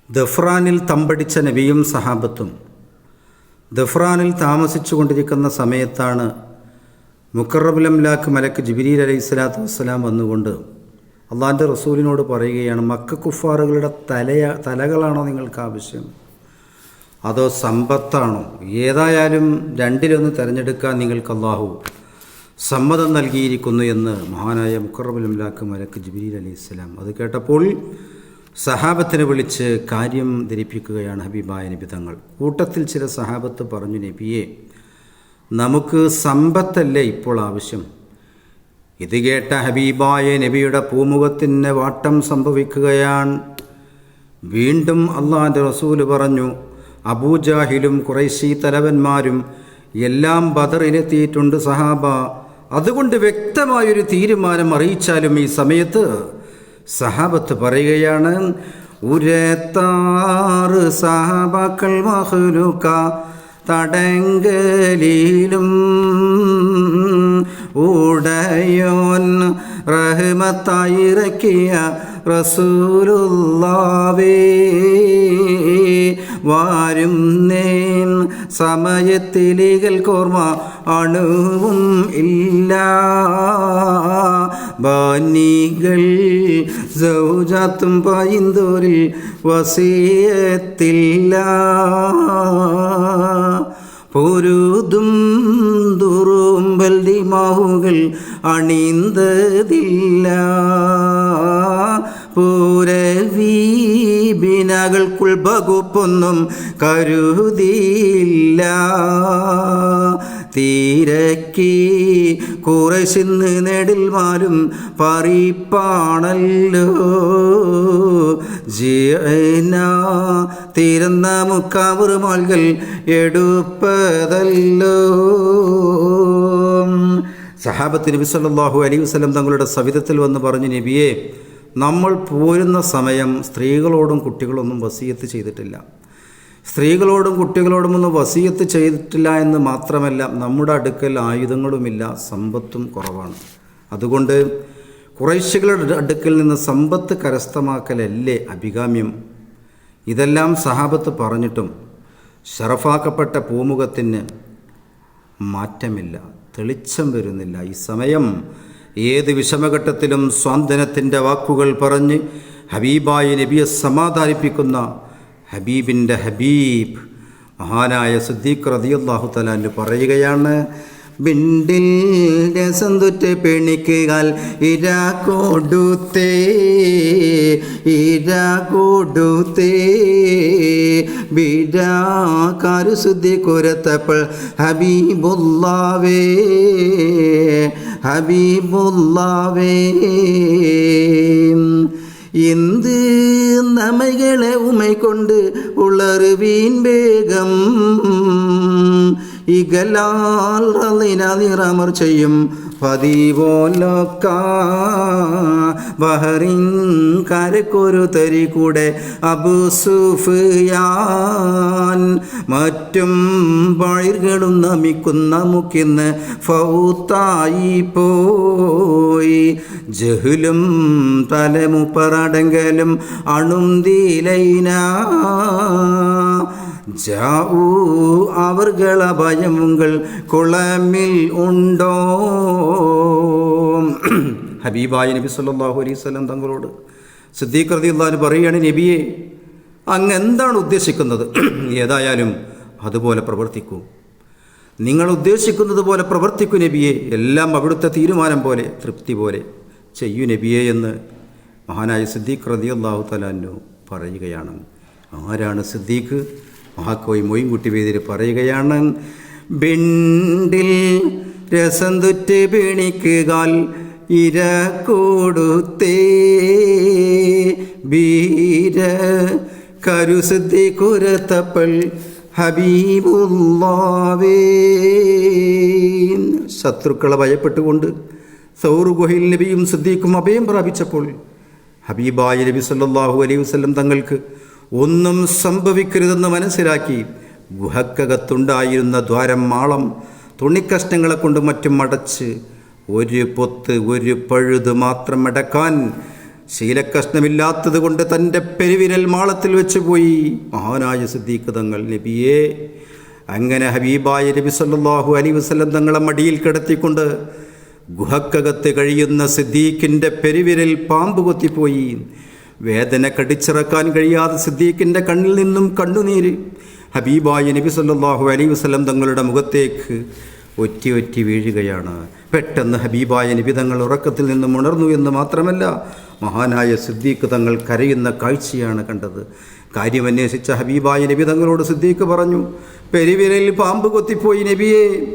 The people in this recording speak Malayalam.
ദഫ്രാനിൽ തമ്പടിച്ച നബിയും സഹാബത്തും. ദഫ്രാനിൽ താമസിച്ചു കൊണ്ടിരിക്കുന്ന സമയത്താണ് മുഖറബുൽ അംലാക്ക് മലക്ക് ജിബ്രീൽ അലൈഹിസ്സലാത്തു വസ്സലാം വന്നുകൊണ്ട് അള്ളാഹിൻ്റെ റസൂലിനോട് പറയുകയാണ്, മക്ക കുഫാറുകളുടെ തലകളാണോ നിങ്ങൾക്ക് ആവശ്യം, അതോ സമ്പത്താണോ? ഏതായാലും രണ്ടിലൊന്ന് തിരഞ്ഞെടുക്കാൻ നിങ്ങൾക്ക് അള്ളാഹു സമ്മതം നൽകിയിരിക്കുന്നു എന്ന് മഹാനായ മുഖറബുൽ അംലാക്ക് മലക്ക് ജിബ്രീൽ അലൈഹിസ്സലാം അത് കേട്ടപ്പോൾ സഹാബത്തിനെ വിളിച്ച് കാര്യം ധരിപ്പിക്കുകയാണ് ഹബീബായ നബി തങ്ങൾ. കൂട്ടത്തിൽ ചില സഹാബത്ത് പറഞ്ഞു, നബിയെ, നമുക്ക് സമ്പത്തല്ലേ ഇപ്പോൾ ആവശ്യം. ഇത് കേട്ട ഹബീബായ നബിയുടെ പൂമുഖത്തിന് വാട്ടം സംഭവിക്കുകയാണ്. വീണ്ടും അള്ളാഹിൻ്റെ റസൂല് പറഞ്ഞു, അബൂജാഹിലും ഖുറൈശി തലവന്മാരും എല്ലാം ബദറിലെത്തിയിട്ടുണ്ട് സഹാബ. അതുകൊണ്ട് വ്യക്തമായൊരു തീരുമാനം അറിയിച്ചാലും ഈ സമയത്ത്. സഹാബത്ത് പറയുകയാണ്, ഉരത്താറ് സഹാബാക്കൾ മഹ്ലൂക തടങ്കലിലും ഉടയോൻ റഹ്മത്തായിറക്കിയ റസൂലുള്ളാവേ വാരും നേൻ സമയത്തിലികൾ കോർമ അണുവും ഇല്ല ബാനികൾ സൗജാത്തും പൈന്തോരിൽ വസിയത്തില്ല പൊരുതും ദുറുമ്പൽ ദിമാവുകൾ അണിന്തതില്ല പൂരവീബിനകൾക്കുൾ വകുപ്പൊന്നും കരുതിയില്ല തീരക്കി കുറശിന്ന് നെടിൽമാരും പറിപ്പാണല്ലോ ജീന തിരുന്ന മുക്കാവുറുമാൽകൾ എടുപ്പതല്ലോ. സഹാബത്ത് നബി സല്ലല്ലാഹു അലൈഹി വസല്ലം തങ്ങളുടെ സവിധത്തിൽ വന്ന് പറഞ്ഞു, നബിയെ, നമ്മൾ പോരുന്ന സമയം സ്ത്രീകളോടും കുട്ടികളൊന്നും വസിയത്ത് ചെയ്തിട്ടില്ല. സ്ത്രീകളോടും കുട്ടികളോടുമൊന്നും വസിയത്ത് ചെയ്തിട്ടില്ല എന്ന് മാത്രമല്ല, നമ്മുടെ അടുക്കൽ ആയുധങ്ങളുമില്ല, സമ്പത്തും കുറവാണ്. അതുകൊണ്ട് ഖുറൈശികളുടെ അടുക്കൽ നിന്ന് സമ്പത്ത് കരസ്ഥമാക്കലല്ലേ അഭികാമ്യം. ഇതെല്ലാം സഹാബത്ത് പറഞ്ഞിട്ടും ശറഫാക്കപ്പെട്ട പൂമുഖത്തിന് മാറ്റമില്ല, തെളിച്ചം വരുന്നില്ല. ഈ സമയം ഏത് വിഷമഘട്ടത്തിലും സ്വാന്തനത്തിൻ്റെ വാക്കുകൾ പറഞ്ഞ് ഹബീബായ നബിയെ സമാധാനിപ്പിക്കുന്ന ഹബീബിൻ്റെ ഹബീബ് മഹാനായ സിദ്ദീഖ് റളിയല്ലാഹു തആല അൻഹു പറയുകയാണ്, ബിണ്ടിൽ രസം തുറ്റ് പെണിക്കുകാൽ ഇര കൊടുത്തേ ബിരാക്കാരു ശുദ്ധി കുരത്തപ്പോൾ ഹബീബുല്ലാവേ എന്ത് നമകളെ ഉമൈ കൊണ്ട് ഉളറുവീൻ വേഗം ഇകലാൽ നിറമർ ചെയ്യും പതിവോലൊക്ക ബഹറിൻ കരക്കൊരു തരി കൂടെ അബൂ സുഫിയാൻ മറ്റും പഴികളും നമിക്കുന്ന മുക്കിന്ന് ഫൗത്തായി പോയി ജഹലും തലമുപ്പറടങ്കലും അണുന്തിലൈന ജാഊ അവർകള ഭയമുങ്ങൾ കുളമിൽ ഉണ്ടോ. ഹബീബായ നബി സല്ലല്ലാഹു അലൈഹി വസല്ലം തങ്ങളോട് സിദ്ദീഖ് റളിയല്ലാഹു അൻഹു പറയുകയാണ്, നബിയെ, അങ്ങ് എന്താണ് ഉദ്ദേശിക്കുന്നത്? ഏതായാലും അതുപോലെ പ്രവർത്തിക്കൂ, നിങ്ങൾ ഉദ്ദേശിക്കുന്നത് പോലെ പ്രവർത്തിക്കൂ നബിയെ. എല്ലാം അവിടുത്തെ തീരുമാനം പോലെ, തൃപ്തി പോലെ ചെയ്യൂ നബിയെ എന്ന് മഹാനായ സിദ്ദീഖ് റളിയല്ലാഹു തആല അൻഹു പറയുകയാണ്. ആരാണ് സിദ്ദീഖ്? മഹാക്കോയി മൊയ്ൻകുട്ടി വേദിയിൽ പറയുകയാണ്, ബിണ്ടിൽ രസം തുറ്റ് പിണിക്കുകാൽ ഇര കൊടുത്തേ ബീര കരുസിദ്ധി കുരത്തപ്പൾ ഹബീബുല്ലാവേ. ശത്രുക്കളെ ഭയപ്പെട്ടുകൊണ്ട് സൗർ ഗുഹയിൽ നബിയും സിദ്ദീഖും അഭയം പ്രാപിച്ചപ്പോൾ ഹബീബായ നബി സല്ലല്ലാഹു അലൈഹി വസല്ലം തങ്ങൾക്ക് ഒന്നും സംഭവിക്കരുതെന്ന് മനസ്സിലാക്കി ഗുഹക്കകത്തുണ്ടായിരുന്ന ദ്വാരം മാളം തുണിക്കഷ്ണങ്ങളെ കൊണ്ട് മറ്റും അടച്ച് ഒരു പൊത്ത് ഒരു പഴുത് മാത്രം അടക്കാൻ ശീലക്കഷ്ണമില്ലാത്തത് കൊണ്ട് തൻ്റെ പെരുവിരൽ മാളത്തിൽ വെച്ച് പോയി മഹാനായ സിദ്ദീഖ് തങ്ങൾ. നബിയെ, അങ്ങനെ ഹബീബായ നബി സല്ലല്ലാഹു അലൈഹി വസല്ലം തങ്ങളെ മടിയിൽ കിടത്തിക്കൊണ്ട് ഗുഹക്കകത്ത് കഴിയുന്ന സിദ്ദീഖിൻ്റെ പെരുവിരൽ പാമ്പ് കൊത്തിപ്പോയി. വേദന കടിച്ചിറക്കാൻ കഴിയാതെ സിദ്ദീഖിൻ്റെ കണ്ണിൽ നിന്നും കണ്ണുനീര് ഹബീബായ നബി സല്ലല്ലാഹു അലൈഹി വസല്ലം തങ്ങളുടെ മുഖത്തേക്ക് ഒറ്റി ഒറ്റി വീഴുകയാണ്. പെട്ടെന്ന് ഹബീബായ നബി തങ്ങൾ ഉറക്കത്തിൽ നിന്നും ഉണർന്നു എന്ന് മാത്രമല്ല, മഹാനായ സിദ്ദീഖ് തങ്ങൾ കരയുന്ന കാഴ്ചയാണ് കണ്ടത്. കാര്യമന്വേഷിച്ച ഹബീബായ നബി തങ്ങളോട് സിദ്ദീഖ് പറഞ്ഞു, പെരുവിരലിൽ പാമ്പ് കൊത്തിപ്പോയി നബിയെ.